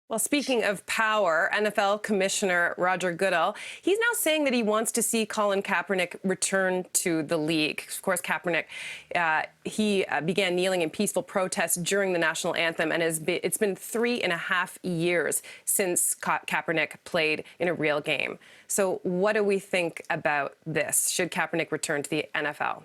Well, speaking of power, NFL Commissioner Roger Goodell, he's now saying that he wants to see Colin Kaepernick return to the league. Of course, Kaepernick, he began kneeling in peaceful protest during the national anthem, and it's been 3.5 years since Kaepernick played in a real game. So what do we think about this? Should Kaepernick return to the NFL?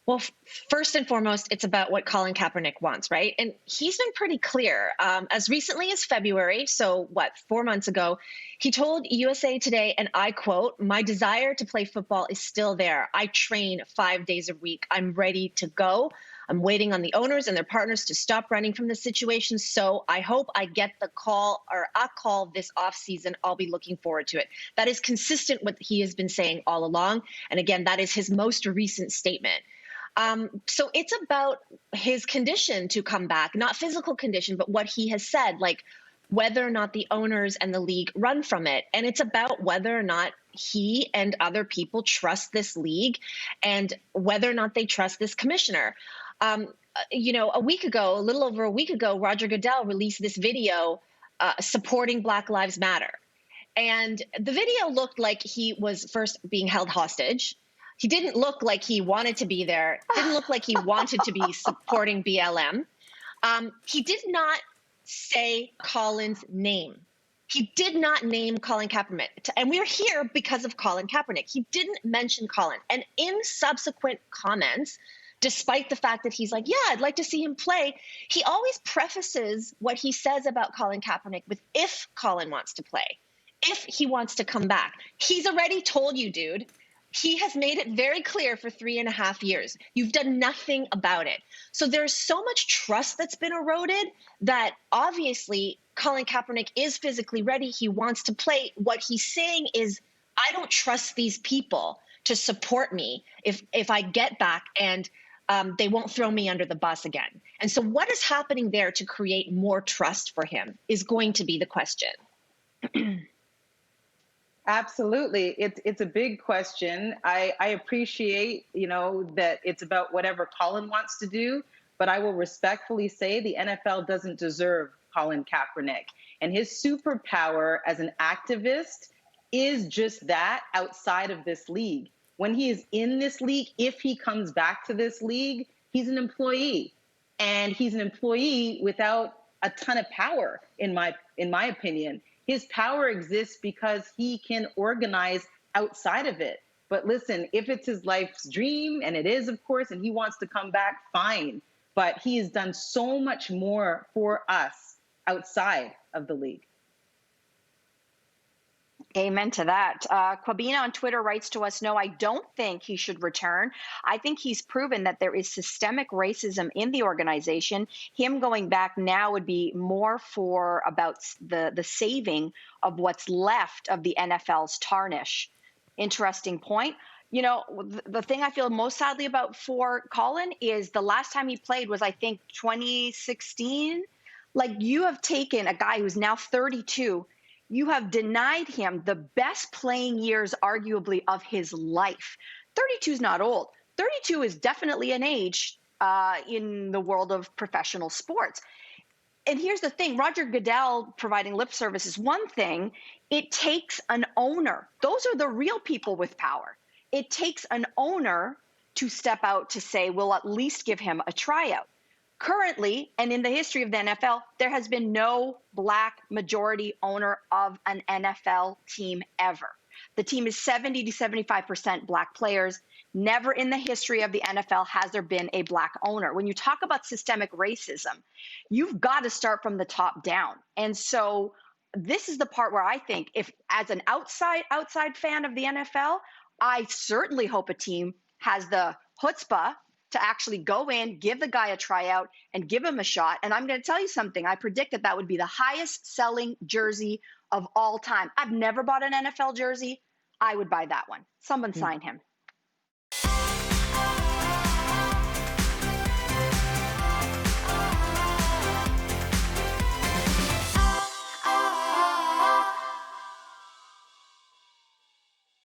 Well, first and foremost, it's about what Colin Kaepernick wants, right? And he's been pretty clear. As recently as February, so 4 months ago, he told USA Today, and I quote, "My desire to play football is still there. I train 5 days a week. I'm ready to go. I'm waiting on the owners and their partners to stop running from the situation. So I hope I get the call or a call this offseason. I'll be looking forward to it." That is consistent with what he has been saying all along. And again, that is his most recent statement. So it's about his condition to come back, not physical condition, but what he has said, like whether or not the owners and the league run from it. And it's about whether or not he and other people trust this league and whether or not they trust this commissioner. A week ago, a little over a week ago, Roger Goodell released this video supporting Black Lives Matter. And the video looked like he was first being held hostage. He didn't look like he wanted to be there. Didn't look like he wanted to be supporting BLM. He did not say Colin's name. He did not name Colin Kaepernick. And we're here because of Colin Kaepernick. He didn't mention Colin. And in subsequent comments, despite the fact that he's like, yeah, I'd like to see him play, he always prefaces what he says about Colin Kaepernick with if Colin wants to play, if he wants to come back. He's already told you, dude. He has made it very clear for 3.5 years. You've done nothing about it. So there's so much trust that's been eroded that obviously Colin Kaepernick is physically ready. He wants to play. What he's saying is, I don't trust these people to support me if I get back and they won't throw me under the bus again. And so what is happening there to create more trust for him is going to be the question. Absolutely. It's a big question. I appreciate, that it's about whatever Colin wants to do, but I will respectfully say the NFL doesn't deserve Colin Kaepernick. And his superpower as an activist is just that outside of this league. When he is in this league, if he comes back to this league, he's an employee. And he's an employee without a ton of power, in my opinion. His power exists because he can organize outside of it. But listen, if it's his life's dream, and it is, of course, and he wants to come back, fine. But he has done so much more for us outside of the league. Amen to that. Kwabina on Twitter writes to us, no, I don't think he should return. I think he's proven that there is systemic racism in the organization. Him going back now would be more for about the saving of what's left of the NFL's tarnish. Interesting point. The thing I feel most sadly about for Colin is the last time he played was, I think, 2016. Like, you have taken a guy who's now 32. You have denied him the best playing years, arguably, of his life. 32 is not old. 32 is definitely an age in the world of professional sports. And here's the thing, Roger Goodell providing lip service is one thing. It takes an owner. Those are the real people with power. It takes an owner to step out to say, we'll at least give him a tryout. Currently, and in the history of the NFL, there has been no Black majority owner of an NFL team ever. The team is 70 to 75% Black players. Never in the history of the NFL has there been a Black owner. When you talk about systemic racism, you've got to start from the top down. And so this is the part where I think, if as an outside fan of the NFL, I certainly hope a team has the chutzpah to actually go in, give the guy a tryout, and give him a shot. And I'm going to tell you something. I predict that would be the highest selling jersey of all time. I've never bought an NFL jersey. I would buy that one. Someone sign him.